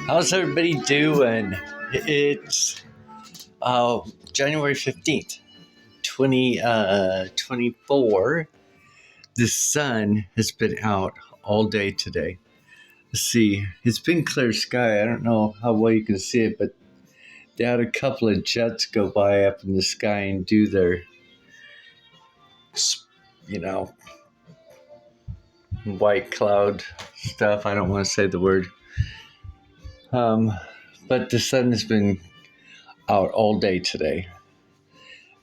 How's everybody doing? It's January 15th, 2024. The sun has been out all day today. Let's see. It's been clear sky. I don't know how well you can see it, but they had a couple of jets go by up in the sky and do their, white cloud stuff. I don't want to say the word. But the sun has been out all day today.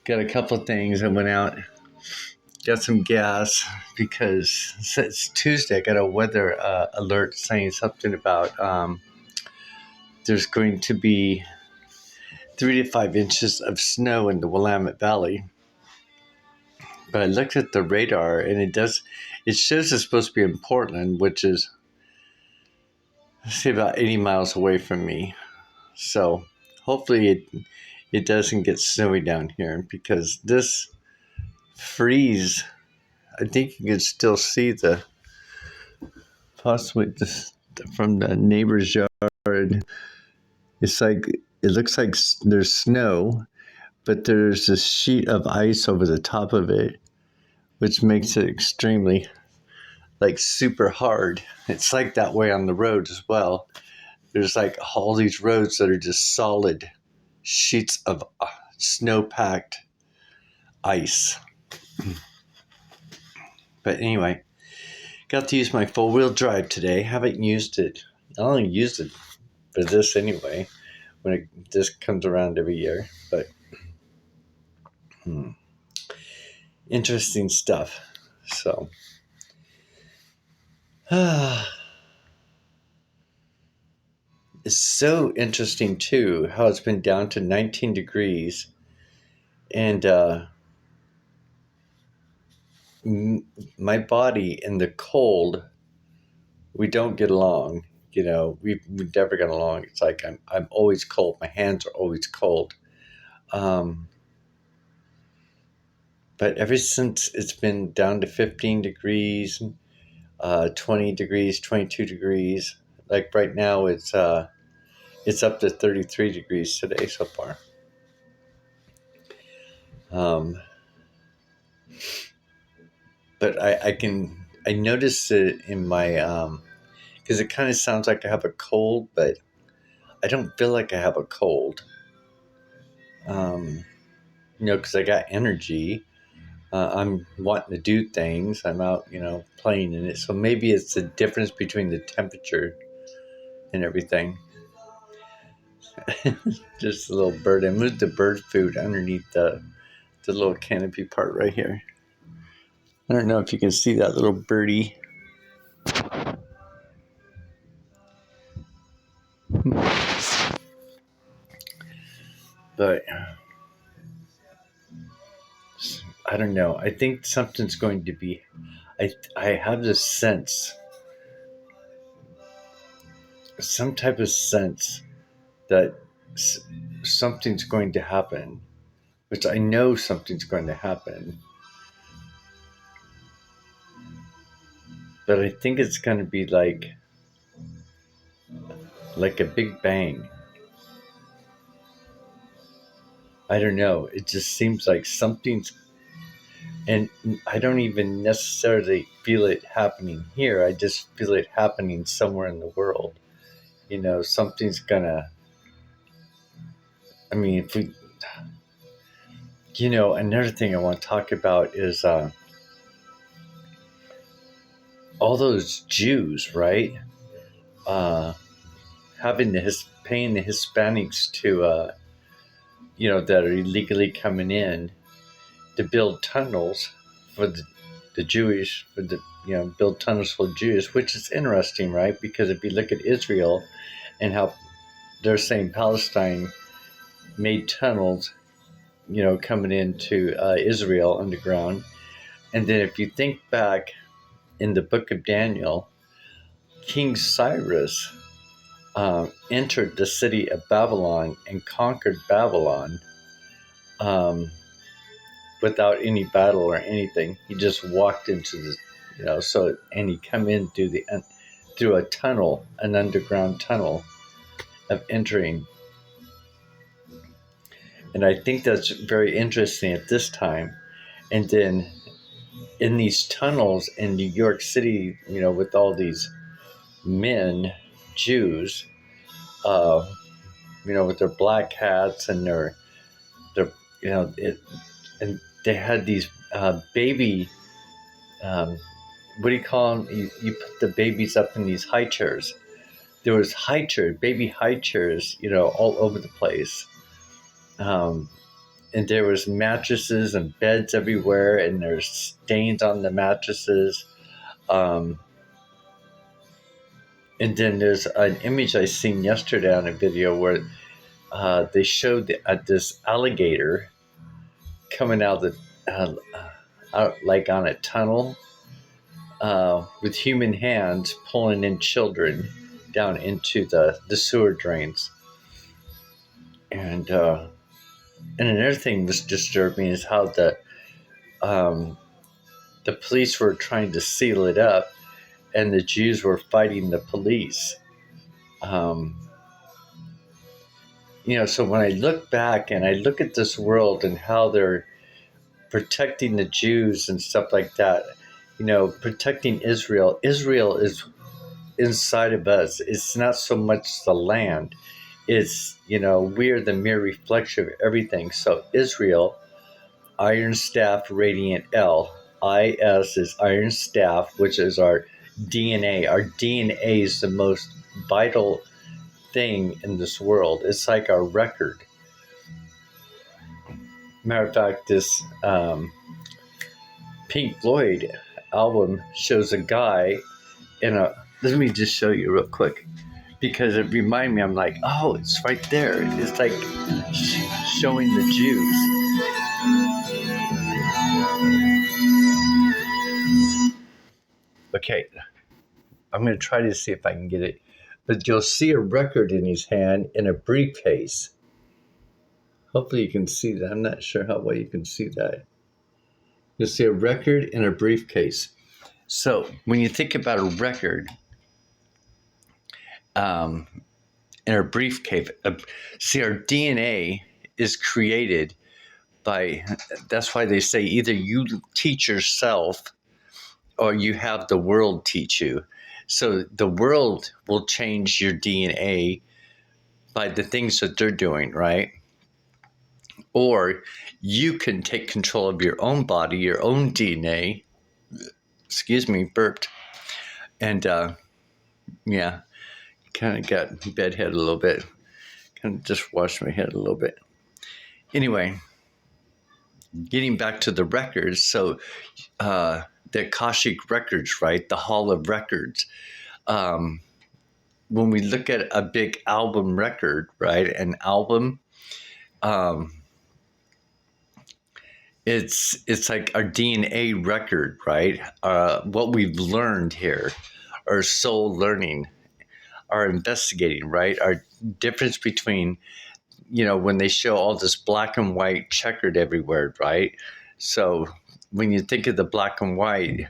Got a couple of things. I went out, got some gas because it's Tuesday. I got a weather alert saying something about there's going to be 3 to 5 inches of snow in the Willamette Valley. But I looked at the radar and it shows it's supposed to be in Portland, which is, say, about 80 miles away from me. So hopefully it doesn't get snowy down here, because this freeze, I think you can still see possibly from the neighbor's yard. It's like, it looks like there's snow, but there's a sheet of ice over the top of it, which makes it extremely, super hard. It's like that way on the road as well. There's all these roads that are just solid sheets of snow-packed ice. But anyway, got to use my four-wheel drive today. Haven't used it. I only used it for this anyway, when this comes around every year. But interesting stuff. So it's so interesting too how it's been down to 19 degrees, and my body in the cold, we don't get along. We've never got along. It's like I'm always cold. My hands are always cold. But ever since it's been down to 15 degrees, 20 degrees, 22 degrees, like right now it's up to 33 degrees today so far. But I noticed it in my, because it kind of sounds like I have a cold, but I don't feel like I have a cold. Because I got energy. I'm wanting to do things. I'm out, playing in it. So maybe it's the difference between the temperature and everything. Just a little bird. I moved the bird food underneath the little canopy part right here. I don't know if you can see that little birdie. But I don't know. I think something's going to be... I have this sense, some type of sense that something's going to happen, which I know something's going to happen. But I think it's going to be like a big bang. I don't know. It just seems like something's... And I don't even necessarily feel it happening here. I just feel it happening somewhere in the world. Something's gonna... I mean, if we... another thing I want to talk about is all those Jews, right? Paying the Hispanics to, that are illegally coming in to build tunnels for the Jewish, build tunnels for the Jews, which is interesting, right? Because if you look at Israel and how they're saying Palestine made tunnels, coming into Israel underground. And then if you think back in the book of Daniel, King Cyrus entered the city of Babylon and conquered Babylon without any battle or anything. He just walked into the, and he come in through through a tunnel, an underground tunnel of entering. And I think that's very interesting at this time. And then in these tunnels in New York City, with all these men, Jews, uh, with their black hats and their and they had these baby, what do you call them? You put the babies up in these high chairs. There was baby high chairs, all over the place. And there was mattresses and beds everywhere, and there's stains on the mattresses. And then there's an image I seen yesterday on a video where they showed this alligator coming out like on a tunnel with human hands pulling in children down into the sewer drains. And another thing that's disturbing is how the police were trying to seal it up, and the Jews were fighting the police. So when I look back and I look at this world and how they're protecting the Jews and stuff like that, protecting Israel. Israel is inside of us. It's not so much the land. It's, we're the mere reflection of everything. So Israel, Iron Staff Radiant L. IS is Iron Staff, which is our DNA. Our DNA is the most vital thing in this world. It's like our record. Matter of fact, this Pink Floyd album shows a guy let me just show you real quick, because it reminded me, I'm like, oh, it's right there. It's like showing the Jews. Okay, I'm going to try to see if I can get it. But you'll see a record in his hand in a briefcase. Hopefully you can see that. I'm not sure how well you can see that. You'll see a record in a briefcase. So when you think about a record in a briefcase, see, our DNA is created by, that's why they say either you teach yourself or you have the world teach you. So the world will change your DNA by the things that they're doing, right? Or you can take control of your own body, your own DNA. Excuse me, burped. And kind of got bedhead a little bit. Kind of just washed my head a little bit. Anyway, getting back to the records. So the Akashic Records, right? The Hall of Records. When we look at a big album record, right? An album, it's like our DNA record, right? What we've learned here, our soul learning, our investigating, right? Our difference between, when they show all this black and white checkered everywhere, right? So when you think of the black and white,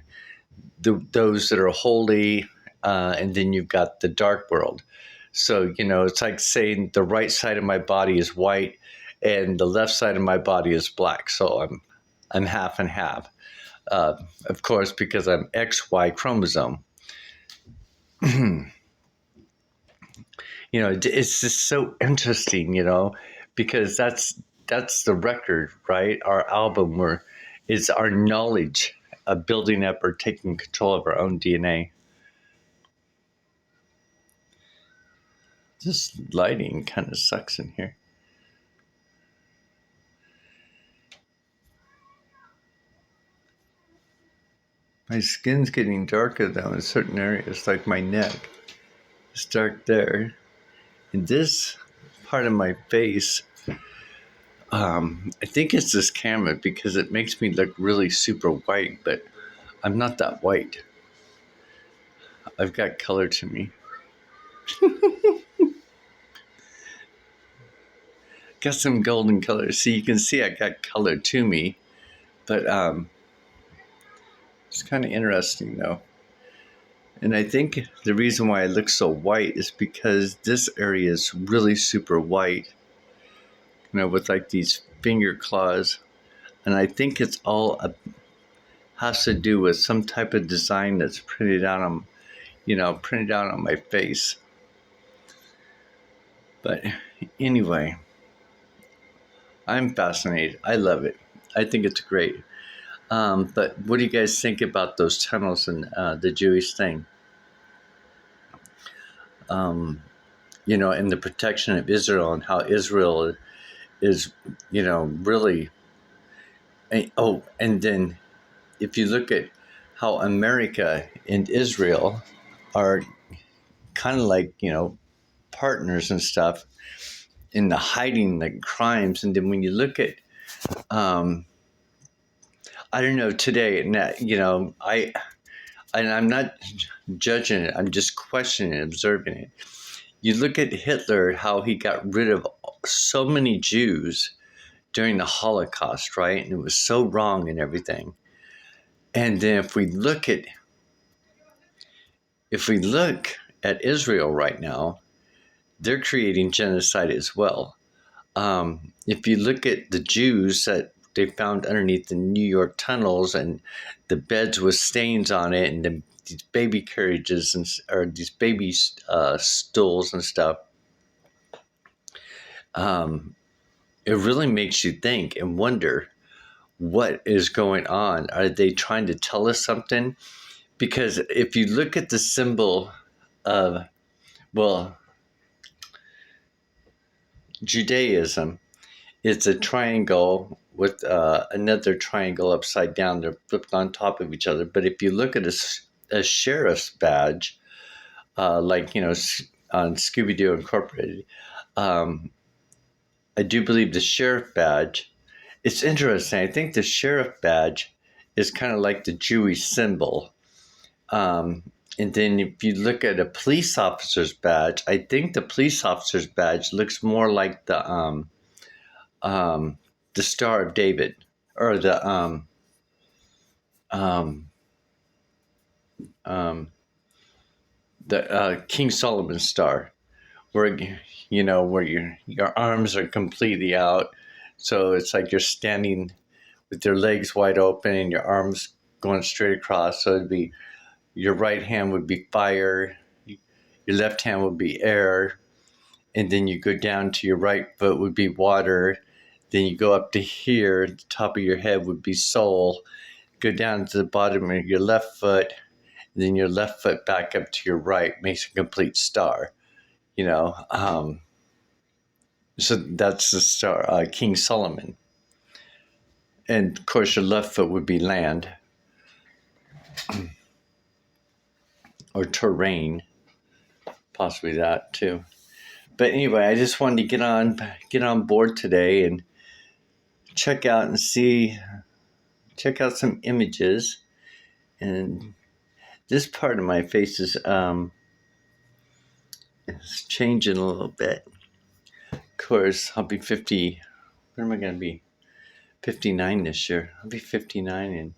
those that are holy, and then you've got the dark world. So, it's like saying the right side of my body is white and the left side of my body is black. So I'm half and half, of course, because I'm XY chromosome. It's just so interesting, because that's the record, right? Our album is our knowledge of building up or taking control of our own DNA. This lighting kind of sucks in here. My skin's getting darker though in certain areas, like my neck. It's dark there. In this part of my face, I think it's this camera because it makes me look really super white, but I'm not that white. I've got color to me. Got some golden color. So you can see I got color to me, but it's kind of interesting though. And I think the reason why it looks so white is because this area is really super white, with like these finger claws. And I think it's all has to do with some type of design that's printed out on my face. But anyway, I'm fascinated. I love it. I think it's great. But what do you guys think about those tunnels and the Jewish thing? And the protection of Israel and how Israel is, really. And then if you look at how America and Israel are kind of like, partners and stuff in the hiding the crimes. And then when you look at, I don't know, today, and I'm not judging it, I'm just questioning it, observing it. You look at Hitler, how he got rid of so many Jews during the Holocaust, right? And it was so wrong and everything. And then if we look at Israel right now, they're creating genocide as well. If you look at the Jews that they found underneath the New York tunnels and the beds with stains on it, and these baby carriages or these baby stools and stuff, it really makes you think and wonder what is going on. Are they trying to tell us something? Because if you look at the symbol of, Judaism, it's a triangle with another triangle upside down. They're flipped on top of each other. But if you look at a sheriff's badge, like, on Scooby-Doo Incorporated, I do believe the sheriff badge, it's interesting. I think the sheriff badge is kind of like the Jewish symbol. And then if you look at a police officer's badge, I think the police officer's badge looks more like the Star of David, or the King Solomon's star, where where your arms are completely out, so it's like you're standing with your legs wide open and your arms going straight across. So it'd be, your right hand would be fire, your left hand would be air, and then you go down to your right foot would be water. Then you go up to here, the top of your head would be soul. Go down to the bottom of your left foot, and then your left foot back up to your right makes a complete star. So that's the star, King Solomon. And of course, your left foot would be land or terrain, possibly that too. But anyway, I just wanted to get on board today and check out some images. And this part of my face is changing a little bit. Of course, I'll be 50. When am I going to be? 59 this year. I'll be 59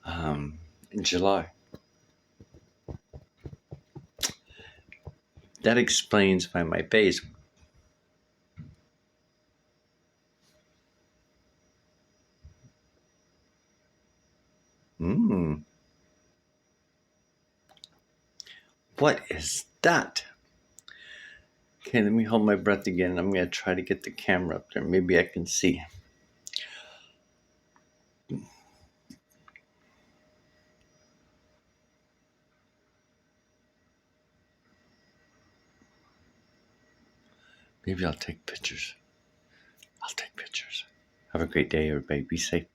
in July. That explains why my face. What is that? Okay, let me hold my breath again. I'm going to try to get the camera up there. Maybe I can see. Maybe I'll take pictures. Have a great day, everybody. Be safe.